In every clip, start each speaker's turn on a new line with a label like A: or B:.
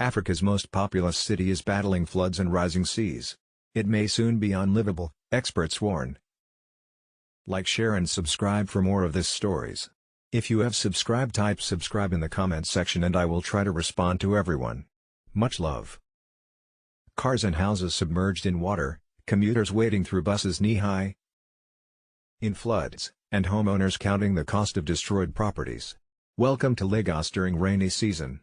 A: Africa's most populous city is battling floods and rising seas. It may soon be unlivable, experts warn. Like, share and subscribe for more of this stories. If you have subscribed, type subscribe in the comments section and I will try to respond to everyone. Much love. Cars and houses submerged in water, commuters wading through buses knee-high in floods, and homeowners counting the cost of destroyed properties. Welcome to Lagos during rainy season.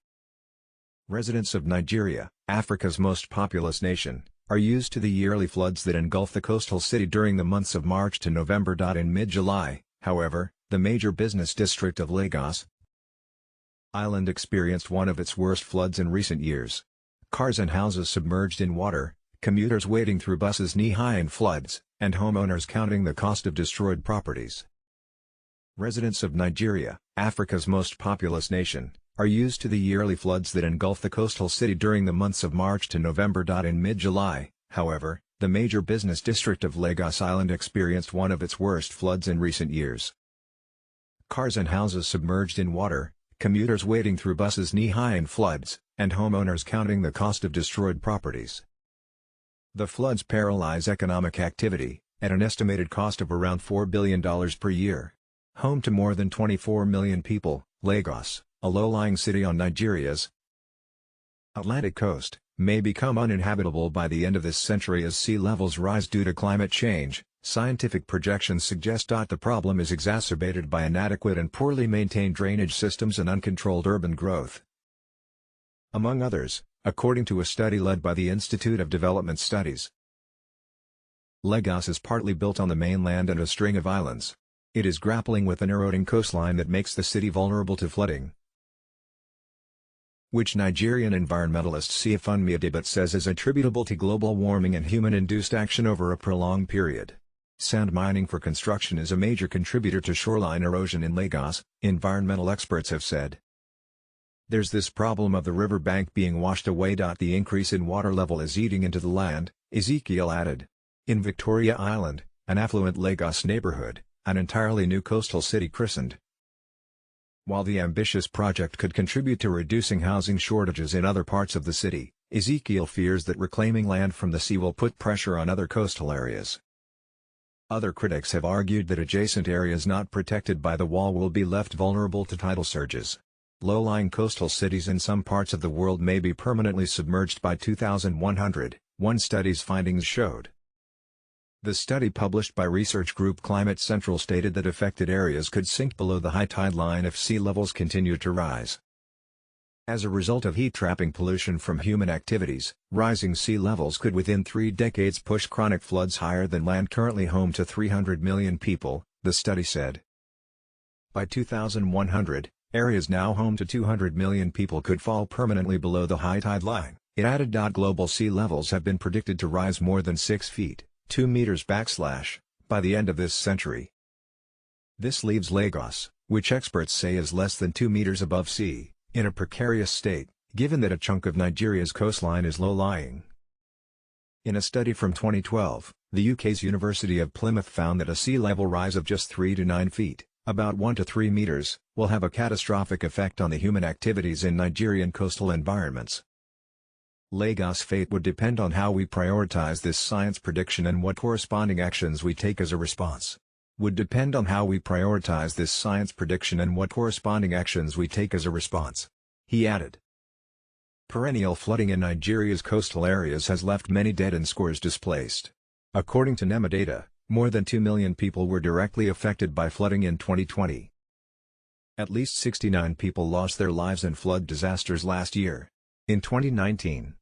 A: Residents of Nigeria, Africa's most populous nation, are used to the yearly floods that engulf the coastal city during the months of March to November. In mid-July, however, the major business district of Lagos Island experienced one of its worst floods in recent years. Cars and houses submerged in water, commuters wading through buses knee-high in floods, and homeowners counting the cost of destroyed properties. Residents of Nigeria, Africa's most populous nation, are used to the yearly floods that engulf the coastal city during the months of March to November. In mid-July, however, the major business district of Lagos Island experienced one of its worst floods in recent years. Cars and houses submerged in water, commuters wading through buses knee-high in floods, and homeowners counting the cost of destroyed properties. The floods paralyze economic activity, at an estimated cost of around $4 billion per year. Home to more than 24 million people, Lagos, a low-lying city on Nigeria's Atlantic coast, may become uninhabitable by the end of this century as sea levels rise due to climate change. Scientific projections suggest the problem is exacerbated by inadequate and poorly maintained drainage systems and uncontrolled urban growth. Among others, according to a study led by the Institute of Development Studies, Lagos is partly built on the mainland and a string of islands. It is grappling with an eroding coastline that makes the city vulnerable to flooding, which Nigerian environmentalist Siafunmi Adibat says is attributable to global warming and human-induced action over a prolonged period. Sand mining for construction is a major contributor to shoreline erosion in Lagos, environmental experts have said. There's this problem of the riverbank being washed away. The increase in water level is eating into the land, Ezekiel added. In Victoria Island, an affluent Lagos neighborhood, an entirely new coastal city christened. While the ambitious project could contribute to reducing housing shortages in other parts of the city, Ezekiel fears that reclaiming land from the sea will put pressure on other coastal areas. Other critics have argued that adjacent areas not protected by the wall will be left vulnerable to tidal surges. Low-lying coastal cities in some parts of the world may be permanently submerged by 2100, one study's findings showed. The study published by research group Climate Central stated that affected areas could sink below the high tide line if sea levels continue to rise. As a result of heat-trapping pollution from human activities, rising sea levels could within 3 decades push chronic floods higher than land currently home to 300 million people, the study said. By 2100, areas now home to 200 million people could fall permanently below the high tide line, it added. Global sea levels have been predicted to rise more than 6 feet, 2 meters by the end of this century. This leaves Lagos, which experts say is less than 2 meters above sea, in a precarious state, given that a chunk of Nigeria's coastline is low-lying. In a study from 2012, the UK's University of Plymouth found that a sea level rise of just 3 to 9 feet, about 1 to 3 meters, will have a catastrophic effect on the human activities in Nigerian coastal environments. Lagos' fate would depend on how we prioritize this science prediction and what corresponding actions we take as a response. Would depend on how we prioritize this science prediction and what corresponding actions we take as a response, he added. Perennial flooding in Nigeria's coastal areas has left many dead and scores displaced. According to NEMA data, more than 2 million people were directly affected by flooding in 2020. At least 69 people lost their lives in flood disasters last year. In 2019,